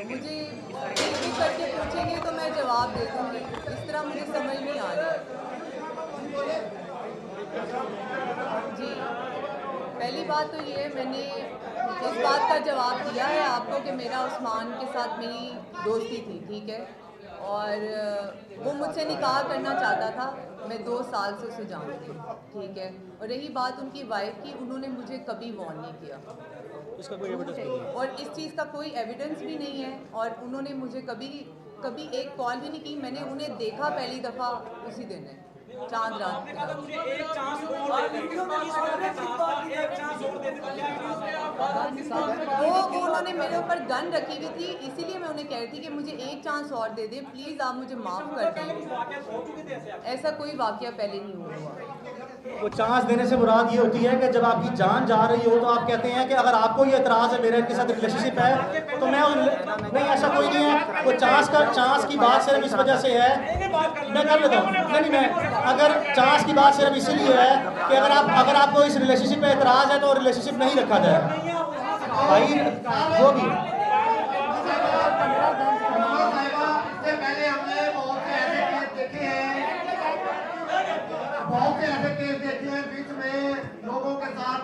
मुझे एक एक करके पूछेंगे तो मैं जवाब दे दूँगी, इस तरह मुझे समझ नहीं आ रहा। जी, पहली बात तो ये है, मैंने इस बात का जवाब दिया है आपको कि मेरा उस्मान के साथ मेरी दोस्ती थी, ठीक है, और वो मुझसे निकाह करना चाहता था। मैं 2 साल से उसे जानती हूँ, ठीक है। और रही बात उनकी वाइफ की, उन्होंने मुझे कभी वार्न नहीं किया, इसका कोई एविडेंस नहीं है, और इस चीज़ का कोई एविडेंस भी नहीं है। और उन्होंने मुझे कभी एक कॉल भी नहीं की। मैंने उन्हें देखा पहली दफ़ा उसी दिन है, चांद रात के रात। वो उन्होंने मेरे ऊपर गन रखी हुई थी, इसीलिए मैं उन्हें कह रही थी कि मुझे एक चांस और दे दे प्लीज़, आप मुझे माफ़ कर दें। ऐसा कोई वाकया पहले नहीं हुआ। वो चांस देने से मुराद ये होती है कि जब आपकी जान जा रही हो तो आप कहते हैं कि अगर आपको ये एतराज़ है मेरे के साथ रिलेशनशिप है तो मैं नहीं, ऐसा कोई नहीं है। वो चांस की बात सिर्फ इस वजह से है, मैं कर लेता हूँ, नहीं मैं, अगर चांस की बात सिर्फ इसीलिए है कि अगर आपको इस रिलेशनशिप पे एतराज़ है तो रिलेशनशिप नहीं रखा जाए भाई, जो भी। बहुत से ऐसे केस देखे हैं, बीच में लोगों के साथ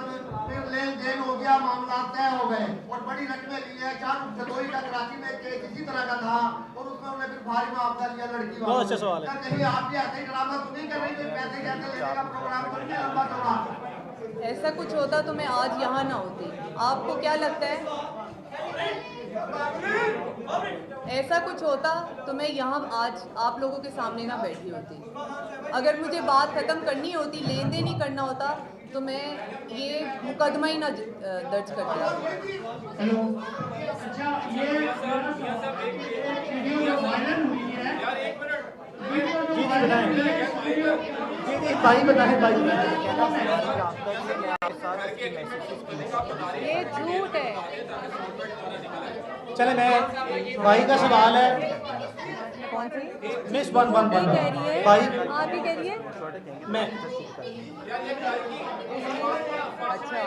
फिर लेन देन हो गया, मामला तय हो गए और बड़ी रकमें ली है। जदोई का कराची में केस इसी तरह का था और उसमें उन्हें फिर भारी मुआवजा लिया लड़की वालों। बहुत अच्छा सवाल है। कहीं आप भी ऐसे ही ड्रामा तो नहीं कर रही, कोई पैसे कैसे लेने का प्रोग्राम तो नहीं लंबा चौड़ा? ऐसा कुछ होता तो मैं आज यहाँ ना होती। आपको क्या लगता है ऐसा कुछ होता तो मैं यहाँ आज आप लोगों के सामने ना बैठी होती। अगर मुझे बात ख़त्म करनी होती, लेन देन ही करना होता, तो मैं ये मुकदमा ही ना दर्ज करता। हेलो, अच्छा ये वीडियो जो वायरल हुई है, भाई बताएं भाई, ये झूठ है। चले मैं, भाई का सवाल है, कौन सी मिस वन कह रही है? भाई आप ही कह रही है? मैं, अच्छा,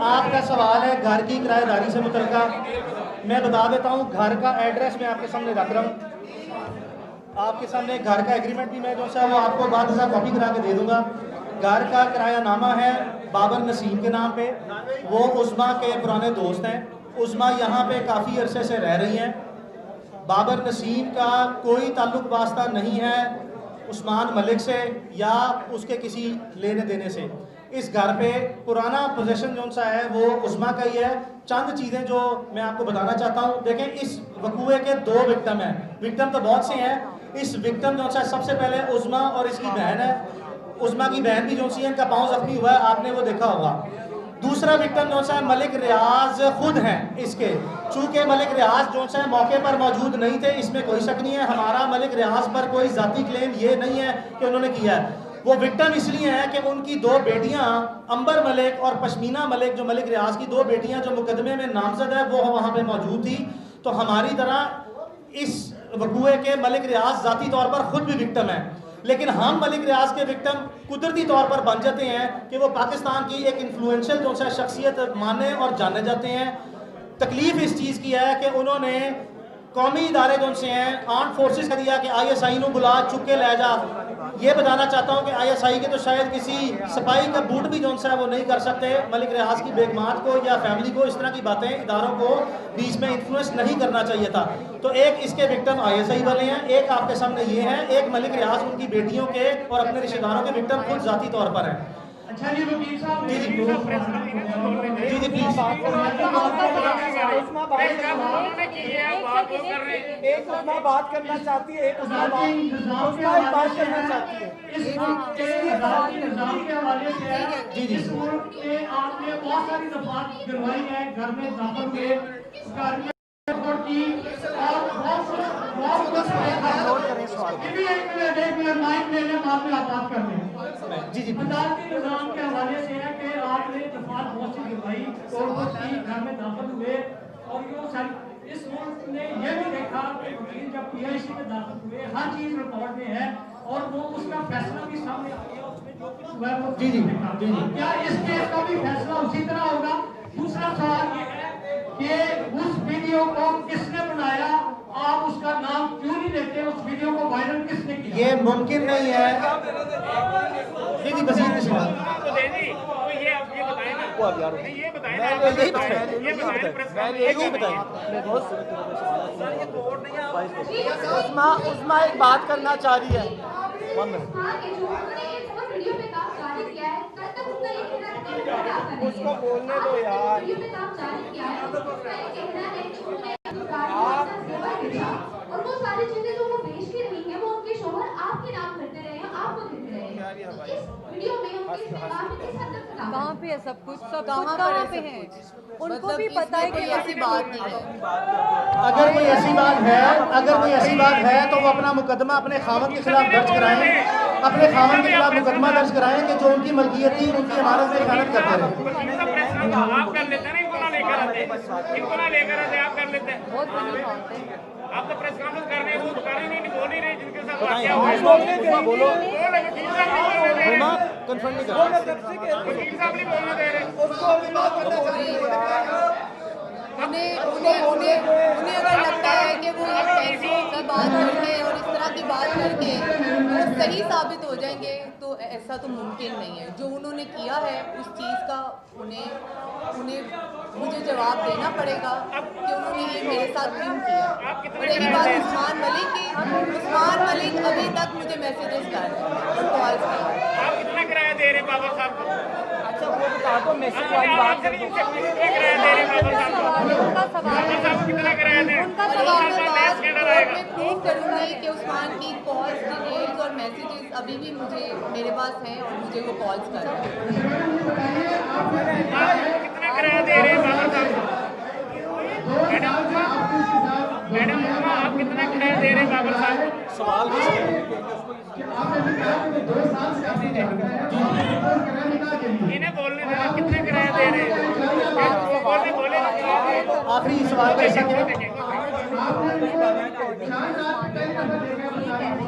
आपका सवाल है घर की किराएदारी से मुतल्लिका। मैं बता देता हूँ, घर का एड्रेस मैं आपके सामने रख रहा हूँ, आपके सामने घर का एग्रीमेंट भी मैं जो सा वो आपको बाद में कॉपी करा के दे दूंगा। घर का किरायानामा है बाबर नसीम के नाम पे, वो उस्मा के पुराने दोस्त हैं। उस्मा यहाँ पे काफ़ी अरसे से रह रही हैं। बाबर नसीम का कोई ताल्लुक वास्ता नहीं है उस्मान मलिक से या उसके किसी लेने देने से। इस घर पे पुराना पोजीशन जो सा है वो उस्मा का ही है। चंद चीज़ें जो मैं आपको बताना चाहता हूँ, देखें इस वकूए के 2 विक्टिम हैं, विक्टिम तो बहुत से हैं। इस विक्टिम जो सा सबसे पहले उस्मा और इसकी बहन है। उस्मा की बहन भी जो सी है, इनका पाँव जख्मी हुआ है, आपने वो देखा होगा। दूसरा विक्टिम जो सा मलिक रियाज खुद हैं इसके, चूँकि मलिक रियाज जो सा मौके पर मौजूद नहीं थे, इसमें कोई शक नहीं है। हमारा मलिक रियाज पर कोई ज़ाती क्लेम ये नहीं है कि उन्होंने किया है। वो विक्टिम इसलिए है कि उनकी 2 बेटियां अंबर मलिक और पश्मीना मलिक, जो मलिक रियाज की 2 बेटियां जो मुकदमे में नामजद है, वो वहाँ पे मौजूद थी। तो हमारी तरह इस वकूए के मलिक रियाज ज़ाती तौर पर ख़ुद भी विक्टिम है, लेकिन हम मलिक रियाज के विक्टिम कुदरती तौर पर बन जाते हैं कि वो पाकिस्तान की एक इन्फ्लुएंशियल जो सा शख्सियत माने और जाने जाते हैं। तकलीफ इस चीज़ की है कि उन्होंने कौमी इदारे जो से हैं, आर्म फोर्सेस का दिया कि ISI को बुला चुप के ले जा। ये बताना चाहता हूँ कि ISI के तो शायद किसी सिपाही का बूट भी जो सा है वो नहीं कर सकते। मलिक रियाज की बेगमात को या फैमिली को इस तरह की बातें इदारों को बीच में इन्फ्लुएंस नहीं करना चाहिए था। तो एक इसके विक्टिम ISI वाले हैं, एक आपके सामने ये हैं, एक मलिक रियाज उनकी बेटियों के और अपने रिश्तेदारों के विक्टिम खुद ज़ाती तौर पर हैं। अच्छा जी वकील साहब, जी जी प्लीज एक उस्मा बात करना चाहती है, एक उस्मा बात करना चाहती है। इस निज़ाम के हवाले से जी जी आपने बहुत सारी दफात करवाई है, घर में दाखिल हुए, घर में की और जी जी अदालती निज़ाम के हवाले से है कि आपने दफात बहुत सी करवाई और घर में दाखिल हुए और ये इस मुल्क ने यह भी देखा कि वकील जब PIC में दाखिल हुए, हर चीज़ रिकॉर्ड में है और वो उसका फैसला भी सामने आ गया, उसमें जो कुछ हुआ है वो जी, जी, जी, जी। क्या इस केस का भी फैसला उसी तरह होगा? दूसरा सवाल ये है कि उस वीडियो को किसने बनाया, आप उसका नाम क्यों नहीं लेते? उस वीडियो को वायरल किसने किया? ये मुमकिन नहीं है। जी जी, मजीद बिस्मिल्लाह। उस्मा एक बात करना चाह रही है। उसको बोलने दो यार। और वो सारी चीजें जो वो बेच के रही है वो उनके शोहर आपके नाम करते रहे हैं, आपको देते रहे हैं। इस वीडियो में उनके इस्तेमाल में किस हद तक कहाँ पे है सब कुछ? कहाँ पे है? उनको भी पता है कि ऐसी बात नहीं है। अगर कोई ऐसी बात है तो वो अपना मुकदमा अपने खामन के खिलाफ दर्ज कराएं, अपने खामन के खिलाफ मुकदमा दर्ज कराएं कि जो उनकी मलकियत थी उनकी अमानत में खयानत करते रहे। आप कर लेते हैं ना, इनको ना लेकर आते, आप कर लेते हैं। बहुत बड़ी बात है। आप तो प्रेस कॉन्फ्रेंस कर रहे हैं, वो बता रही नहीं, बोल ही रहे जिनके साथ बताइए, वाकया हुआ है। बोलो। वकील साहब नहीं बोलने दे रहे। कंफर्म नहीं कर वकील साहब नहीं बोलने दे रहे। उन्हें अगर लगता है कि वो पैसों का बात करके और इस तरह की बात करके वो सही साबित हो जाएंगे, तो ऐसा तो मुमकिन नहीं है। जो उन्होंने किया है उस चीज़ का उन्हें मुझे जवाब देना पड़ेगा कि उन्होंने ये मेरे साथ क्यों किया। और रही बात उस्मान मलिक की, उस्मान मलिक अभी तक मुझे मैसेजेस कर रहे हैं और कॉल कर रहे हैं। आप कितना किराया दे रहे हैं बाबा साहब को? अच्छा वो बता दो, मैसेज वाली बात कर दो। कितना किराया दे रहे हैं बाबा साहब को? उनका सवाल बाबा साहब को कितना किराया दे? उनका सवाल मैं बाद कोर्ट में प्रूव करूंगी कि उस्मान की कॉल्स, डिटेल्स और मैसेजेस अभी भी मेरे पास हैं और मुझे वो कॉल्स कर रहे हैं। कितना किराया दे रहे हैं बाबा साहब को? मैडम आप कितना किराया दे रहे हैं बाबा साहब को? सवाल इन्हें बोलने दे, आप कितने किराया दे रहे हैं? बोले आखिरी सवाल का हिस्सा क्या?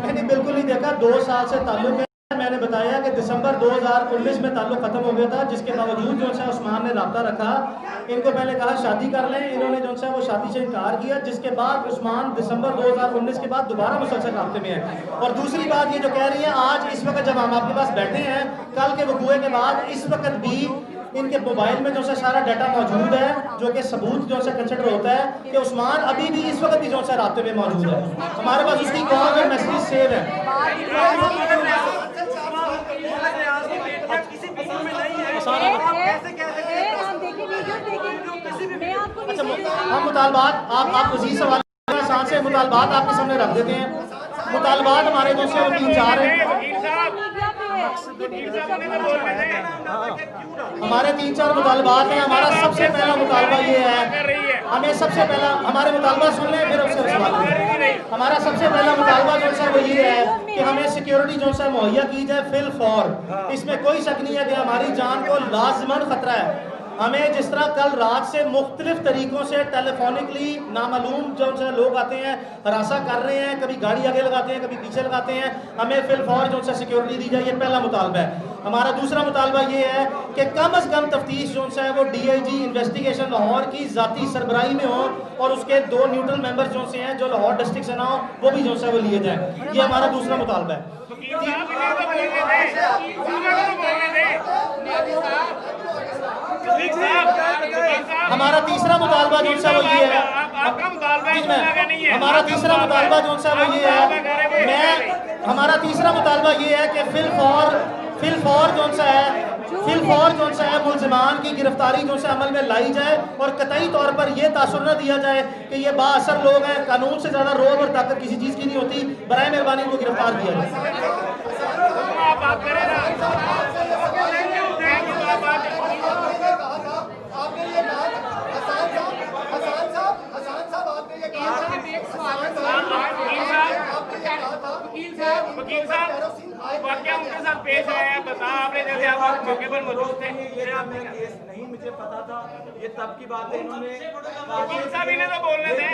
मैंने बिल्कुल नहीं देखा। 2 साल से ताल्लुक है। मैंने बताया कि दिसंबर 2019 में ताल्लुक खत्म हो गया था, जिसके बावजूद जो है उस्मान ने रब्ता रखा। इनको पहले कहा शादी कर लें, इन्होंने जो है वो शादी से इनकार किया, जिसके बाद उस्मान दिसंबर 2019 के बाद दोबारा मुसलसल रब्ते में है। और दूसरी बात ये जो कह रही है, आज इस वक्त जब हम आपके पास बैठे हैं, कल के वकूए के बाद इस वक्त भी इनके मोबाइल में जो है सारा डाटा मौजूद है, जो कि सबूत जो है कंसिडर होता है कि उस्मान अभी भी इस वक्त भी जो है राब्ते में मौजूद है। हमारे पास उसकी कॉल और मैसेज सेव है। अच्छा, हम मुतालबात आप मज़ीद सवाल आसान से मुतालबात आपके सामने रख देते हैं। मुतालबात हमारे जो से 3-4 हैं। हमारे 3-4 मुतालबात हैं। हमारा सबसे पहला मुतालबा ये है, हमें सबसे पहला हमारे मुतालबा सुन लें फिर उससे सवाल करें। हमारा सबसे पहला मुतालबा जो है वो ये है कि हमें सिक्योरिटी जो है मुहैया की जाए फिल फॉर। इसमें कोई शक नहीं है कि हमारी जान को लाजमन खतरा है। हमें जिस तरह कल रात से मुख्तलिफ तरीकों से टेलीफोनिकली नामालूम जो है लोग आते हैं, हरासा कर रहे हैं, कभी गाड़ी आगे लगाते हैं, कभी पीछे लगाते हैं, हमें फिल फौर जो है सिक्योरिटी दी जाए। ये पहला मुतालबा है। हमारा दूसरा मुतालबा ये है कि कम अज़ कम तफ्तीश जो है वो DIG इन्वेस्टिगेशन लाहौर की ज़ाती सरबराही में हो और उसके 2 न्यूट्रल मेंबर्स जो से हैं जो लाहौर डिस्ट्रिक्ट से ना हो, वो भी जो है वो लिए जाए। ये हमारा दूसरा मुतालबा है। हमारा तीसरा मुतालबा जो है वो ये है, हमारा तीसरा मुतालबा जो है वो ये है, हमारा तीसरा मुतालबा ये है कि फिल फौर जो है मुल्ज़िमान की गिरफ्तारी जो है अमल में लाई जाए और कतई तौर पर यह तासुर न दिया जाए कि ये बाअसर लोग हैं, कानून से ज़्यादा रोब और ताकत किसी चीज़ की नहीं होती। बराए मेहरबानी को गिरफ्तार किया जाए। वकील साहब वाकया उनके साथ पेश आया है, बता आपने जैसे आप मौके पर मौजूद थे। ये केस नहीं मुझे पता था, ये तब की बात है। इन्होंने वकील साहब इन्हें तो बोलने दें।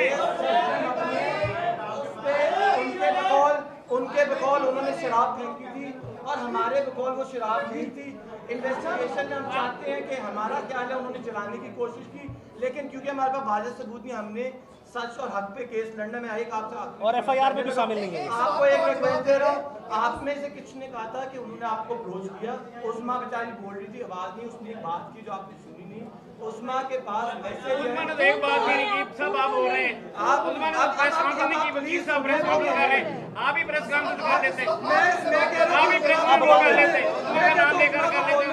उनके कॉल उनके बकौल उन्होंने शराब फेंकी थी और हमारे बकौल वो शराब नहीं थी। इन्वेस्टिगेशन में हम चाहते हैं कि हमारा ख्याल है उन्होंने जलाने की कोशिश की, लेकिन क्योंकि हमारे पास वाज़ेह सबूत नहीं, हमने सच और हक पे केस लड़ने में एक आपसे और एफआईआर में भी शामिल नहीं है। आपको एक रिक्वेस्ट दे रहा हूँ, आप में से किसी ने कहा था कि उन्होंने आपको अप्रोच किया, उस्मा बेचारी बोल रही थी, आवाज नहीं, उसने एक बात की जो आपने सुनी नहीं। उस्मा के पास मैसेज उस्मा ने तो एक बात भी नहीं की, सब आप बोल रहे हैं। आप उस्मा ने प्रेस कॉन्फ्रेंस नहीं की, वकील साहब प्रेस कॉन्फ्रेंस कर रहे हैं, आप ही प्रेस कॉन्फ्रेंस कर लेते, आप ही प्रेस कॉन्फ्रेंस कर लेते, मेरा नाम लेकर कर लेते।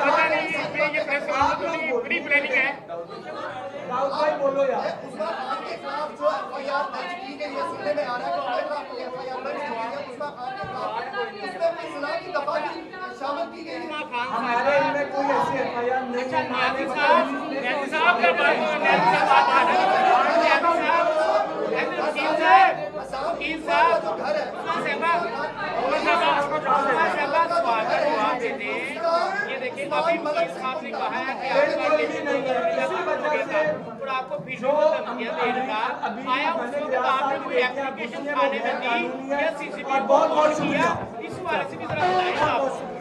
पता नहीं ये प्रेस कॉन्फ्रेंस की बड़ी प्लानिंग है। राउत भाई बोलो यार। उसका खान के खिलाफ जो एफआईआर दर्ज की गई है, सुनने में आ रहा है कि आपको एफआईआर दर्ज की गई है उसका खान के खिलाफ, उसमें अपनी सुलह की दफा शामिल की गई है। हमारे इनमें कोई ऐसी एफआईआर नहीं है। नैती साहब का बात है, नैती साहब का बात है, वकील साहब जो घर है जवाब दे दें। ये देखिए अभी वकील साहब ने कहा है कि आपको वीडियो धमकियां देगा, आया उसको तो आपने कोई एप्लीकेशन थाने में दी या सीसीटीवी बहुत किया, इस वाले से भी जरा बताइए आप।